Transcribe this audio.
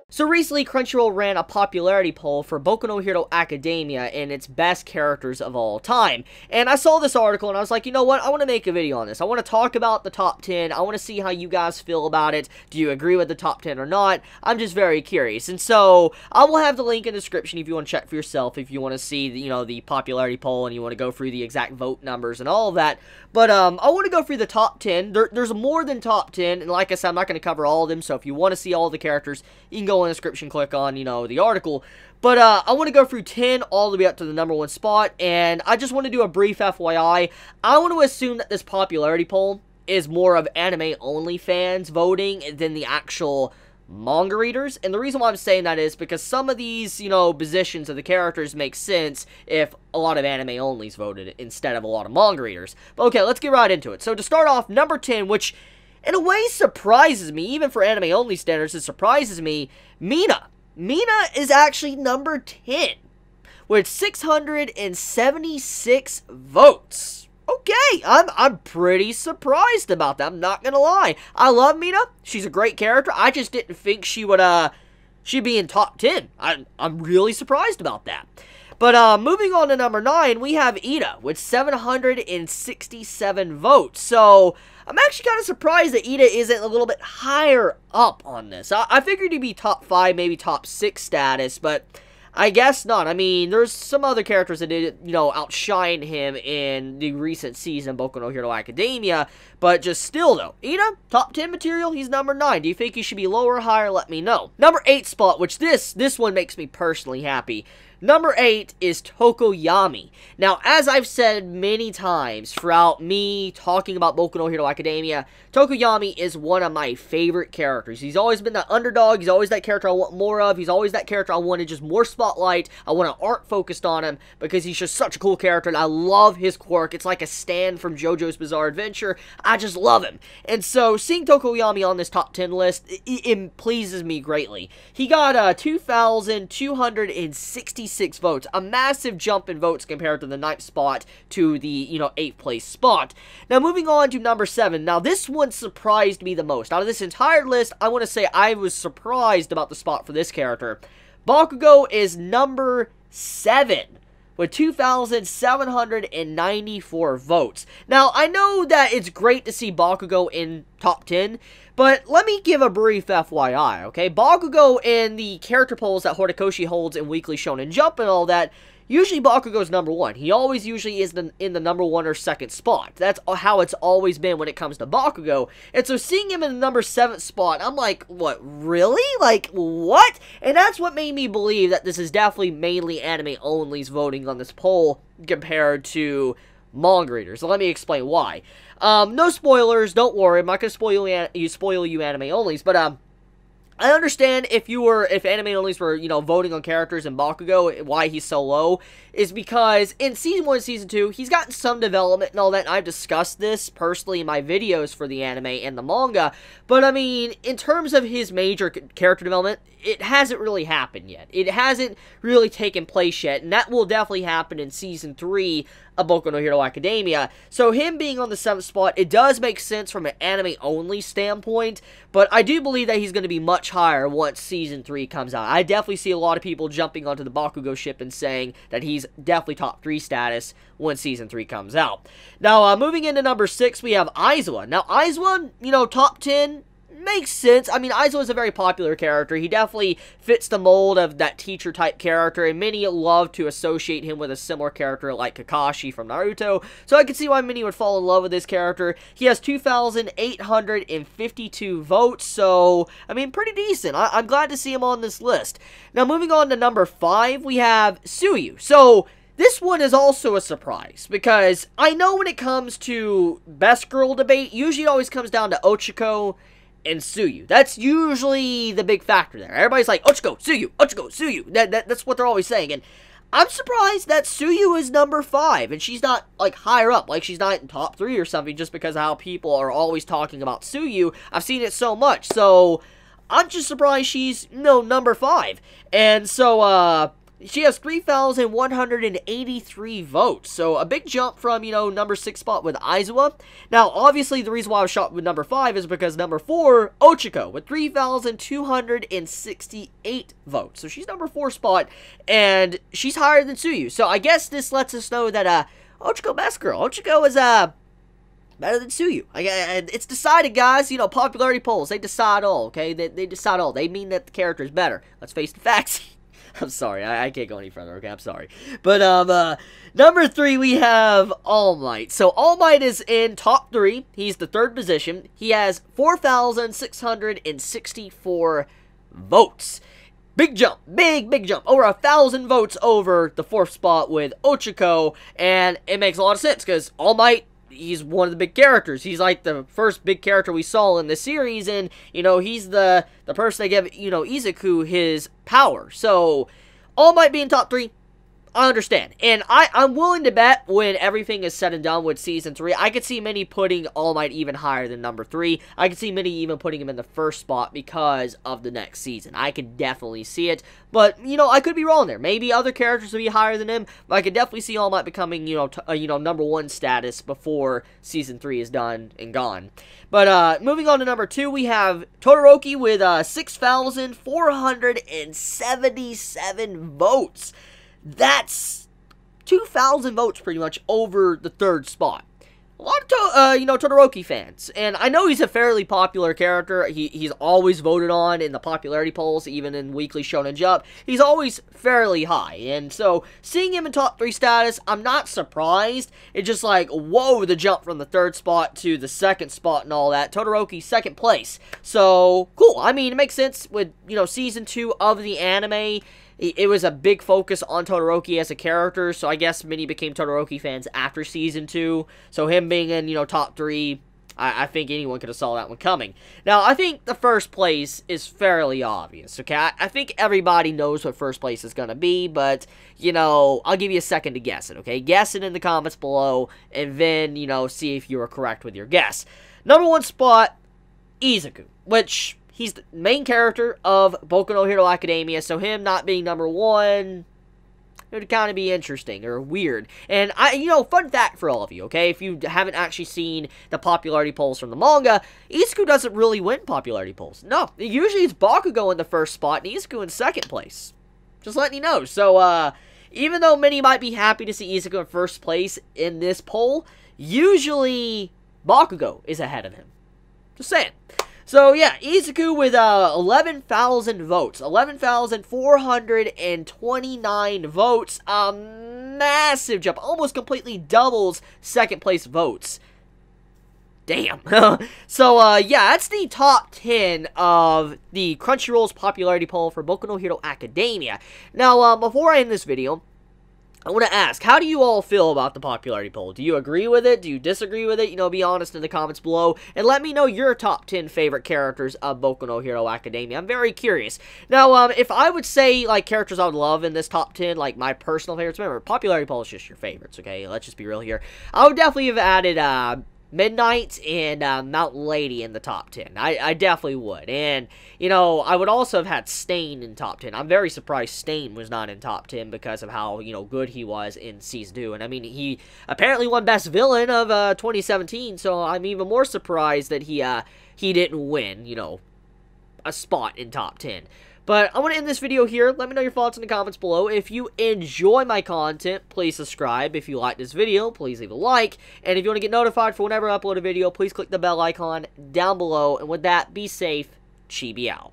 So recently, Crunchyroll ran a popularity poll for Boku no Hero Academia and its best characters of all time. And I saw this article and I was like, you know what, I want to make a video on this. I want to talk about the top 10. I want to see how you guys feel about it. Do you agree with the top 10 or not? I'm just very curious. And so, I will have the link in the description if you want to check for yourself, if you want to see, the popularity poll and you want to go through the exact vote numbers and all of that. But, I want to go through the top 10. There's more than top 10, and like I said, I'm not going to cover all of them, so if you want to see all the characters, you can go in the description, click on, the article. But, I want to go through 10 all the way up to the number 1 spot, and I just want to do a brief FYI. I want to assume that this popularity poll is more of anime-only fans voting than the actual manga readers, and the reason why I'm saying that is because some of these, positions of the characters make sense if a lot of anime-onlys voted instead of a lot of manga readers. But okay, let's get right into it. So to start off, number 10, which in a way surprises me, even for anime-only standards, it surprises me, Mina. Mina is actually number 10, with 676 votes. Okay, I'm pretty surprised about that, I'm not gonna lie. I love Mina, she's a great character, I just didn't think she'd be in top 10. I'm really surprised about that. But, moving on to number 9, we have Ida with 767 votes. So, I'm actually kind of surprised that Ida isn't a little bit higher up on this. I figured he'd be top 5, maybe top 6 status, but I guess not. I mean, there's some other characters that did, outshine him in the recent season, Boku no Hero Academia, but just still, though. Ida, top 10 material, he's number 9. Do you think he should be lower or higher? Let me know. Number 8 spot, which this one makes me personally happy. Number 8 is Tokoyami. Now, as I've said many times throughout me talking about Boku no Hero Academia, Tokoyami is one of my favorite characters. He's always been that underdog. He's always that character I want more of. He's always that character I wanted just more spotlight. I want an art focused on him because he's just such a cool character, and I love his quirk. It's like a Stan from JoJo's Bizarre Adventure. I just love him. And so, seeing Tokoyami on this top 10 list, it pleases me greatly. He got 2,266 votes, a massive jump in votes compared to the 9th spot to the, 8th place spot. Now, moving on to number 7. Now, this one surprised me the most. Out of this entire list, I want to say I was surprised about the spot for this character. Bakugo is number 7 with 2,794 votes. Now, I know that it's great to see Bakugo in top 10, but let me give a brief FYI, okay? Bakugo in the character polls that Horikoshi holds in Weekly Shonen Jump and all that, usually Bakugo's number 1. He always usually is in the number 1 or 2nd spot. That's how it's always been when it comes to Bakugo. And so seeing him in the number 7th spot, I'm like, what, really? Like, what? And that's what made me believe that this is definitely mainly anime-onlys voting on this poll compared to manga readers. So let me explain why. No spoilers, don't worry, I'm not going to spoil you anime-onlys, but, I understand if anime-onlys were, voting on characters in Bakugo, why he's so low, is because in Season 1 and Season 2, he's gotten some development and all that, and I've discussed this personally in my videos for the anime and the manga, but I mean, in terms of his major character development, it hasn't really happened yet. It hasn't really taken place yet, and that will definitely happen in Season 3 of Boku no Hero Academia. So him being on the 7th spot, it does make sense from an anime-only standpoint, but I do believe that he's going to be much higher once Season 3 comes out. I definitely see a lot of people jumping onto the Bakugo ship and saying that he's definitely top 3 status when Season 3 comes out. Now, moving into number 6, we have Aizawa. Now, Aizawa, top 10, makes sense. I mean, Aizawa is a very popular character. He definitely fits the mold of that teacher-type character, and many love to associate him with a similar character like Kakashi from Naruto, so I can see why many would fall in love with this character. He has 2,852 votes, so, I mean, pretty decent. I'm glad to see him on this list. Now, moving on to number 5, we have Tsuyu. So, this one is also a surprise, because I know when it comes to best girl debate, usually it always comes down to Ochako and Tsuyu. That's usually the big factor there. Everybody's like, Ochako, Tsuyu, Ochako, Tsuyu. That's what they're always saying. And I'm surprised that Tsuyu is number 5, and she's not, like, higher up. Like, she's not in top 3 or something, just because of how people are always talking about Tsuyu. I've seen it so much. So, I'm just surprised she's, number 5. And so, She has 3,183 votes, so a big jump from, number 6 spot with Aizawa. Now, obviously, the reason why I was shocked with number 5 is because number 4, Ochiko, with 3,268 votes. So she's number 4 spot, and she's higher than Tsuyu. So I guess this lets us know that, Ochiko best girl. Ochiko is, better than Tsuyu. It's decided, guys. Popularity polls, they decide all, okay? They decide all. They mean that the character is better. Let's face the facts. I'm sorry, I can't go any further, okay? I'm sorry. But, number 3, we have All Might. So, All Might is in top 3. He's the 3rd position. He has 4,664 votes. Big jump. Big jump. Over 1,000 votes over the 4th spot with Ochiko. And it makes a lot of sense, because All Might, he's one of the big characters. He's like the first big character we saw in the series, and, he's the person that gave, Izuku his power. So, All Might being top 3, I understand. And I'm willing to bet when everything is said and done with Season 3, I could see many putting All Might even higher than number 3. I could see many even putting him in the 1st spot because of the next season. I could definitely see it. But, I could be wrong there. Maybe other characters will be higher than him, but I could definitely see All Might becoming, number 1 status before Season 3 is done and gone. But, moving on to number 2, we have Todoroki with 6,477 votes. That's 2,000 votes pretty much over the 3rd spot. A lot of, Todoroki fans. And I know he's a fairly popular character. He's always voted on in the popularity polls, even in Weekly Shonen Jump. He's always fairly high. And so, seeing him in top 3 status, I'm not surprised. It's just like, whoa, the jump from the 3rd spot to the 2nd spot and all that. Todoroki, 2nd place. So, cool. I mean, it makes sense with, Season 2 of the anime. It was a big focus on Todoroki as a character, so I guess many became Todoroki fans after Season 2. So him being in, top 3, I think anyone could have saw that one coming. Now, I think the 1st place is fairly obvious, okay? I think everybody knows what 1st place is going to be, but, I'll give you a second to guess it, okay? Guess it in the comments below, and then, see if you were correct with your guess. Number 1 spot, Izuku, which... he's the main character of Boku no Hero Academia, so him not being number 1, it would kind of be interesting, or weird. And, fun fact for all of you, okay? If you haven't actually seen the popularity polls from the manga, Izuku doesn't really win popularity polls. No, usually it's Bakugo in the 1st spot, and Izuku in 2nd place. Just letting you know. So, even though many might be happy to see Izuku in 1st place in this poll, usually Bakugo is ahead of him. Just saying. So, yeah, Izuku with 11,000 votes. 11,429 votes. A massive jump. Almost completely doubles 2nd place votes. Damn. So, yeah, that's the top 10 of the Crunchyroll's popularity poll for Boku no Hero Academia. Now, before I end this video, I want to ask, how do you all feel about the popularity poll? Do you agree with it? Do you disagree with it? Be honest in the comments below. And let me know your top 10 favorite characters of Boku no Hero Academia. I'm very curious. Now, if I would say, characters I would love in this top 10, my personal favorites, remember, popularity poll is just your favorites, okay? Let's just be real here. I would definitely have added, Midnight and Mountain Lady in the top 10. I definitely would. And, I would also have had Stain in top 10. I'm very surprised Stain was not in top 10 because of how, good he was in Season 2. And, I mean, he apparently won Best Villain of 2017, so I'm even more surprised that he didn't win, a spot in top 10. But I want to end this video here. Let me know your thoughts in the comments below. If you enjoy my content, please subscribe. If you like this video, please leave a like. And if you want to get notified for whenever I upload a video, please click the bell icon down below. And with that, be safe. Chibi out.